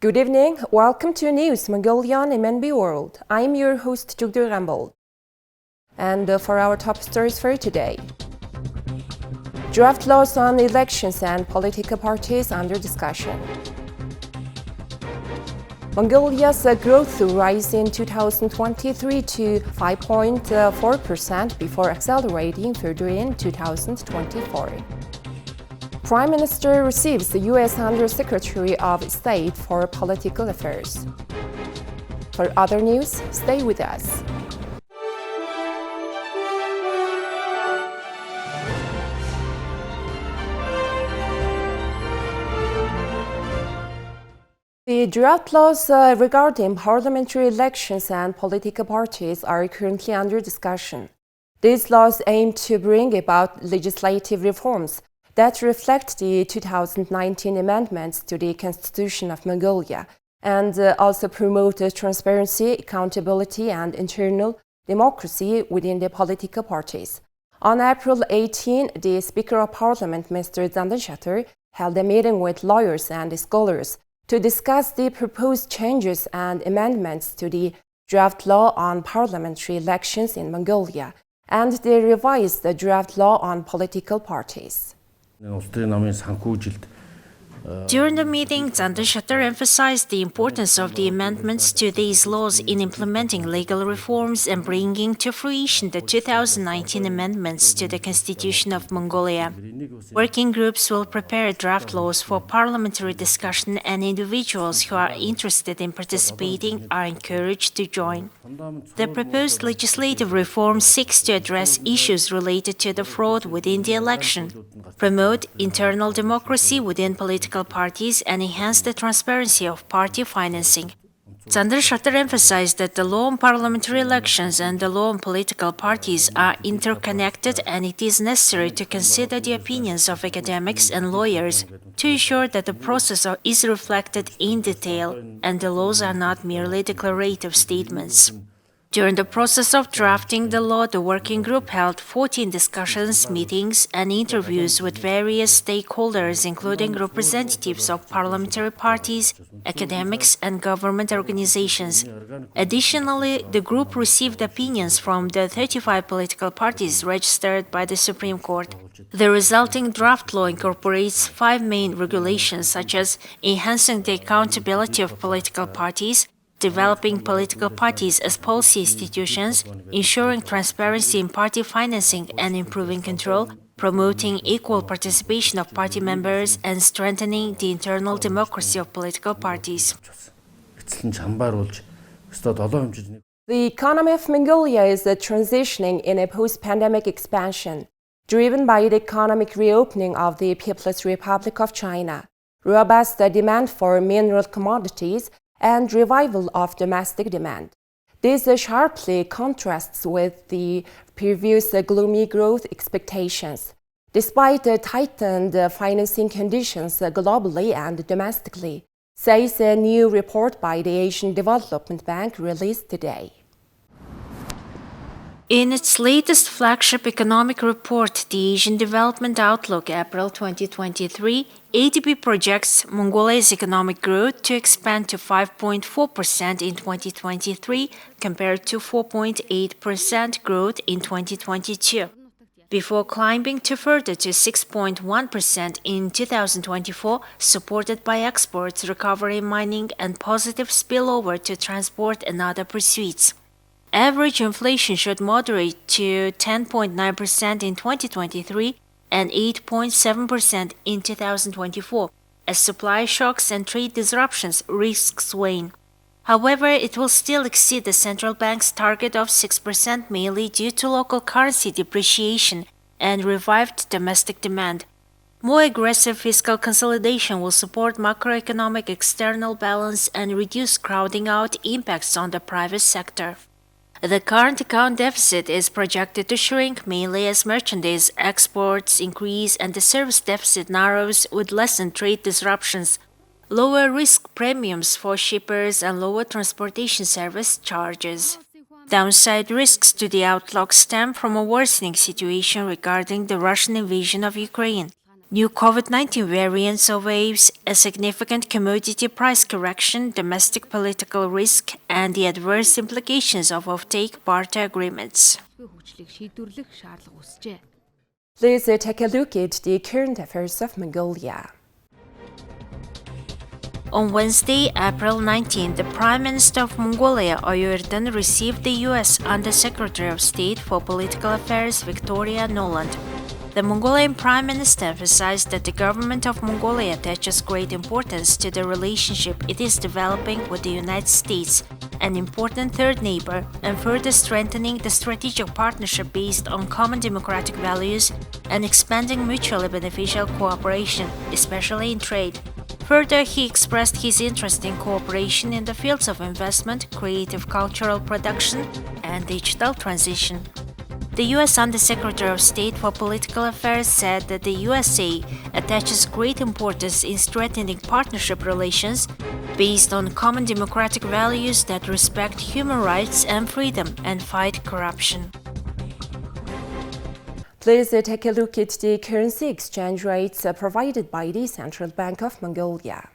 Good evening. Welcome to News Mongolian MNB World. I'm your host Jugdur Rambol. And for our top stories for today. Draft laws on elections and political parties under discussion. Mongolia's growth rise in 2023 to 5.4% before accelerating further in 2024. Prime Minister receives the U.S. Under-Secretary of State for Political Affairs. For other news, stay with us. The draft laws regarding parliamentary elections and political parties are currently under discussion. These laws aim to bring about legislative reforms that reflect the 2019 amendments to the Constitution of Mongolia and also promote transparency, accountability, and internal democracy within the political parties. On April 18, the Speaker of Parliament, Mr. Zandanshatter, held a meeting with lawyers and scholars to discuss the proposed changes and amendments to the draft law on parliamentary elections in Mongolia and the revised draft law on political parties. During the meeting, Zandanshatter emphasized the importance of the amendments to these laws in implementing legal reforms and bringing to fruition the 2019 amendments to the Constitution of Mongolia. Working groups will prepare draft laws for parliamentary discussion, and individuals who are interested in participating are encouraged to join. The proposed legislative reform seeks to address issues related to the fraud within the election, promote internal democracy within political parties, and enhance the transparency of party financing. Zandanshatter emphasized that the law on parliamentary elections and the law on political parties are interconnected, and it is necessary to consider the opinions of academics and lawyers to ensure that the process is reflected in detail and the laws are not merely declarative statements. During the process of drafting the law, the working group held 14 discussions, meetings, and interviews with various stakeholders, including representatives of parliamentary parties, academics, and government organizations. Additionally, the group received opinions from the 35 political parties registered by the Supreme Court. The resulting draft law incorporates 5 main regulations, such as enhancing the accountability of political parties, developing political parties as policy institutions, ensuring transparency in party financing and improving control, promoting equal participation of party members, and strengthening the internal democracy of political parties. The economy of Mongolia is transitioning in a post-pandemic expansion, driven by the economic reopening of the People's Republic of China, robust demand for mineral commodities, and revival of domestic demand. This sharply contrasts with the previous gloomy growth expectations. Despite tightened financing conditions globally and domestically, says a new report by the Asian Development Bank released today. In its latest flagship economic report, the Asian Development Outlook, April 2023, ADB projects Mongolia's economic growth to expand to 5.4% in 2023 compared to 4.8% growth in 2022, before climbing to further to 6.1% in 2024, supported by exports, recovery in mining, and positive spillover to transport and other pursuits. Average inflation should moderate to 10.9% in 2023 and 8.7% in 2024, as supply shocks and trade disruptions risk wane. However, it will still exceed the central bank's target of 6%, mainly due to local currency depreciation and revived domestic demand. More aggressive fiscal consolidation will support macroeconomic external balance and reduce crowding out impacts on the private sector. The current account deficit is projected to shrink mainly as merchandise exports increase and the service deficit narrows with lessened trade disruptions, lower risk premiums for shippers, and lower transportation service charges. Downside risks to the outlook stem from a worsening situation regarding the Russian invasion of Ukraine. New COVID-19 variants or waves, a significant commodity price correction, domestic political risk, and the adverse implications of off-take barter agreements. Please take a look at the current affairs of Mongolia. On Wednesday, April 19, the Prime Minister of Mongolia, Oyurdan, received the U.S. Undersecretary of State for Political Affairs, Victoria Nuland. The Mongolian Prime Minister emphasized that the government of Mongolia attaches great importance to the relationship it is developing with the United States, an important third neighbor, and further strengthening the strategic partnership based on common democratic values and expanding mutually beneficial cooperation, especially in trade. Further, he expressed his interest in cooperation in the fields of investment, creative cultural production, and digital transition. The U.S. Undersecretary of State for Political Affairs said that the USA attaches great importance in strengthening partnership relations based on common democratic values that respect human rights and freedom and fight corruption. Please take a look at the currency exchange rates provided by the Central Bank of Mongolia.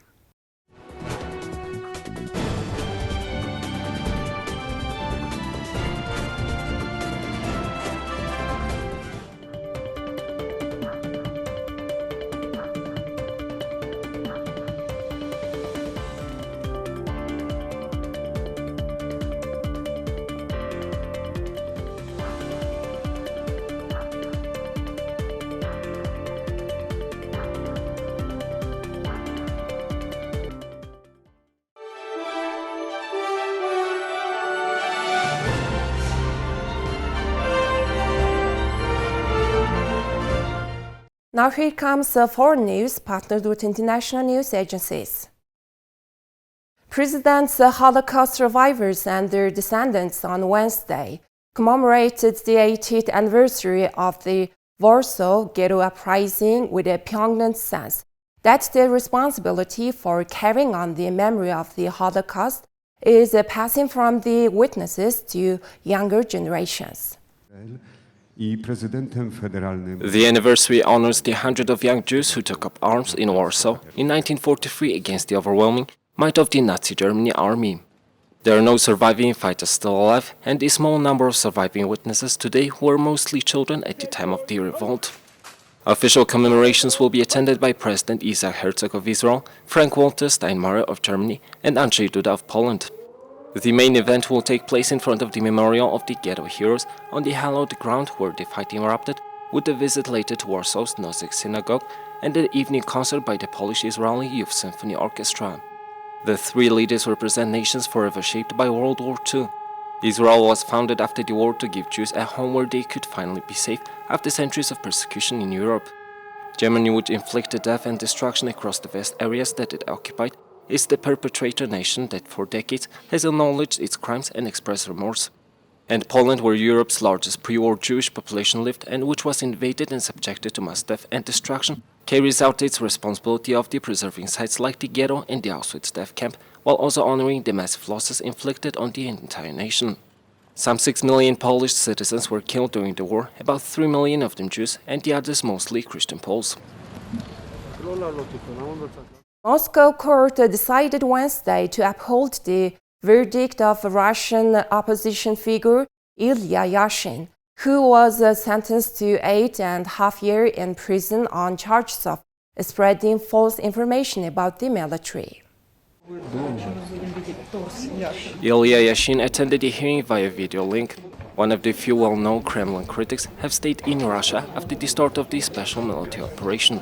Now here comes foreign news partnered with international news agencies. Presidents, Holocaust survivors and their descendants on Wednesday commemorated the 80th anniversary of the Warsaw Ghetto Uprising with a poignant sense that the responsibility for carrying on the memory of the Holocaust is passing from the witnesses to younger generations. The anniversary honors the 100 of young Jews who took up arms in Warsaw in 1943 against the overwhelming might of the Nazi Germany army. There are no surviving fighters still alive, and a small number of surviving witnesses today who were mostly children at the time of the revolt. Official commemorations will be attended by President Isaac Herzog of Israel, Frank-Walter Steinmeier of Germany, and Andrzej Duda of Poland. The main event will take place in front of the memorial of the ghetto heroes on the hallowed ground where the fighting erupted, with a visit later to Warsaw's Nozyk Synagogue and an evening concert by the Polish-Israeli Youth Symphony Orchestra. The three leaders represent nations forever shaped by World War II. Israel was founded after the war to give Jews a home where they could finally be safe after centuries of persecution in Europe. Germany, which inflicted death and destruction across the vast areas that it occupied, is the perpetrator nation that for decades has acknowledged its crimes and expressed remorse. And Poland, where Europe's largest pre-war Jewish population lived and which was invaded and subjected to mass death and destruction, carries out its responsibility of preserving sites like the ghetto and the Auschwitz death camp, while also honoring the massive losses inflicted on the entire nation. Some 6 million Polish citizens were killed during the war, about 3 million of them Jews, and the others mostly Christian Poles. Moscow court decided Wednesday to uphold the verdict of Russian opposition figure Ilya Yashin, who was sentenced to 8.5 years in prison on charges of spreading false information about the military. Ilya Yashin attended the hearing via video link. One of the few well-known Kremlin critics have stayed in Russia after the start of the special military operation.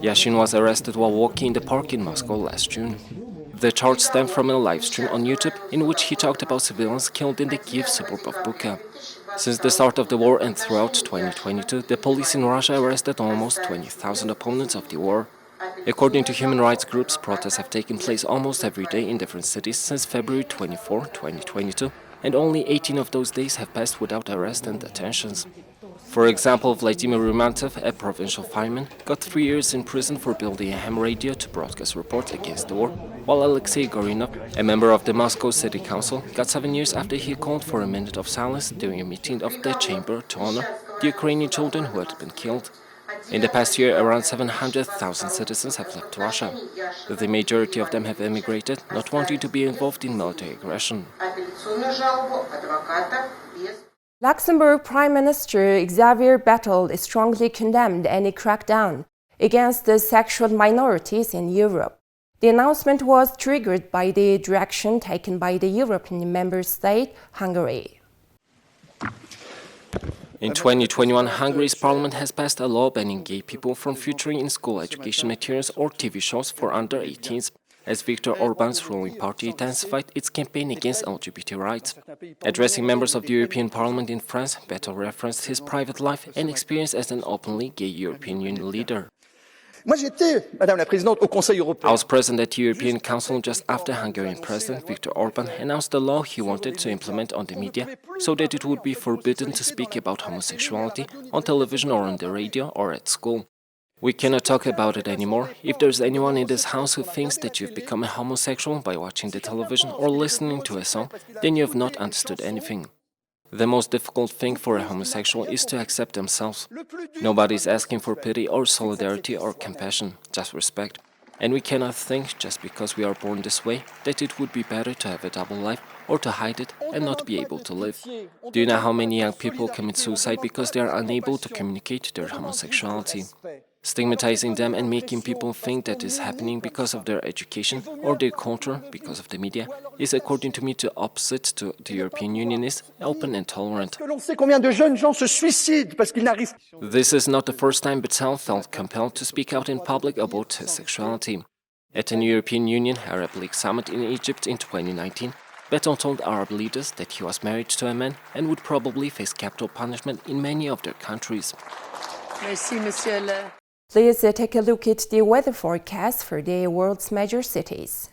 Yashin was arrested while walking in the park in Moscow last June. The charge stemmed from a live stream on YouTube in which he talked about civilians killed in the Kiev suburb of Bucha. Since the start of the war and throughout 2022, the police in Russia arrested almost 20,000 opponents of the war. According to human rights groups, protests have taken place almost every day in different cities since February 24, 2022, and only 18 of those days have passed without arrest and detentions. For example, Vladimir Rumantsev, a provincial fireman, got 3 years in prison for building a ham radio to broadcast reports against the war, while Alexei Gorinov, a member of the Moscow City Council, got 7 years after he called for a minute of silence during a meeting of the chamber to honor the Ukrainian children who had been killed. In the past year, around 700,000 citizens have left Russia. The majority of them have emigrated, not wanting to be involved in military aggression. Luxembourg Prime Minister Xavier Bettel strongly condemned any crackdown against the sexual minorities in Europe. The announcement was triggered by the direction taken by the European member state, Hungary. In 2021, Hungary's parliament has passed a law banning gay people from featuring in school education materials or TV shows for under 18s, as Viktor Orban's ruling party intensified its campaign against LGBT rights. Addressing members of the European Parliament in France, Bettel referenced his private life and experience as an openly gay European Union leader. I was present at the European Council just after Hungarian President Viktor Orban announced the law he wanted to implement on the media so that it would be forbidden to speak about homosexuality on television or on the radio or at school. We cannot talk about it anymore. If there's anyone in this house who thinks that you've become a homosexual by watching the television or listening to a song, then you have not understood anything. The most difficult thing for a homosexual is to accept themselves. Nobody is asking for pity or solidarity or compassion, just respect. And we cannot think, just because we are born this way, that it would be better to have a double life or to hide it and not be able to live. Do you know how many young people commit suicide because they are unable to communicate their homosexuality? Stigmatizing them and making people think that is happening because of their education or their culture, because of the media, is according to me the opposite to the European Union is open and tolerant. This is not the first time Bettel felt compelled to speak out in public about his sexuality. At an European Union Arab League summit in Egypt in 2019, Bettel told Arab leaders that he was married to a man and would probably face capital punishment in many of their countries. Please take a look at the weather forecast for the world's major cities.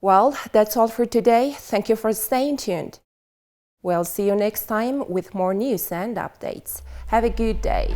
Well, that's all for today. Thank you for staying tuned. We'll see you next time with more news and updates. Have a good day.